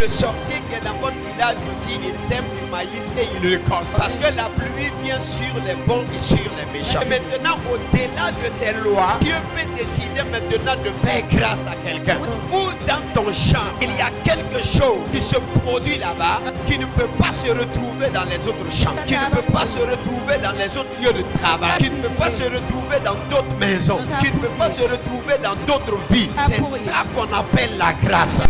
Le sorcier qui est dans votre village aussi, il sème du maïs et il récolte. Parce que la pluie vient sur les bons et sur les méchants. Et maintenant, au-delà de ces lois, Dieu peut décider maintenant de faire grâce à quelqu'un. Ou dans ton champ, il y a quelque chose qui se produit là-bas, qui ne peut pas se retrouver dans les autres champs, qui ne peut pas se retrouver dans les autres lieux de travail, qui ne peut pas se retrouver dans d'autres maisons, qui ne peut pas se retrouver dans d'autres vies. C'est ça qu'on appelle la grâce.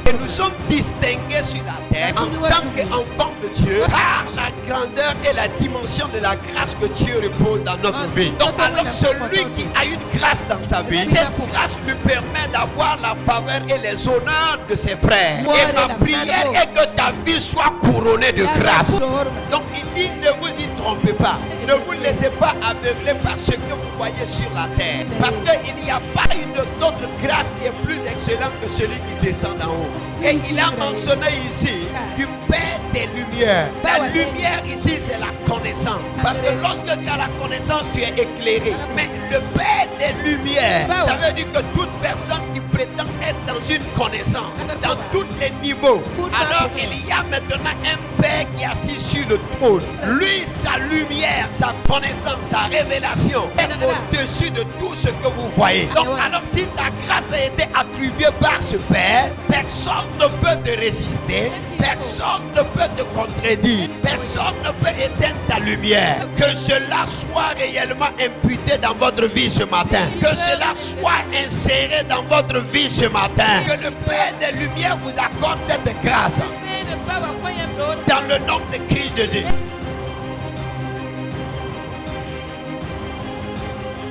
Et nous sommes distingués sur la terre en tant qu'enfants de Dieu par la grandeur et la dimension de la grâce que Dieu repose dans notre vie. Donc alors celui qui a une grâce dans sa vie, cette grâce lui permet d'avoir la faveur et les honneurs de ses frères. Et ma prière est que ta vie soit couronnée de grâce. Donc il dit ne vous y trompez pas. Ne vous laissez pas aveugler par ce que vous voyez sur la terre. Parce qu'il n'y a pas une autre grâce qui est plus excellente que celui qui descend d'en haut. Et il a mentionné ici du Père des Lumières. La lumière ici, c'est la connaissance. Parce que lorsque tu as la connaissance, tu es éclairé. Mais le Père des Lumières, ça veut dire que toute personne qui prétend être dans une connaissance, dans tous les niveaux, alors il y a maintenant un Père qui est assis sur le trône. Lui, sa lumière, sa connaissance, sa révélation est au-dessus de tout ce que vous voyez. Donc alors si ta grâce a été attribuée par ce Père, personne ne peut te résister, personne ne peut te contredire, personne ne peut éteindre ta lumière. Que cela soit réellement imputé dans votre vie ce matin, que cela soit inséré dans votre vie ce matin, que le Père des Lumières vous accorde cette grâce dans le nom de Christ Jésus.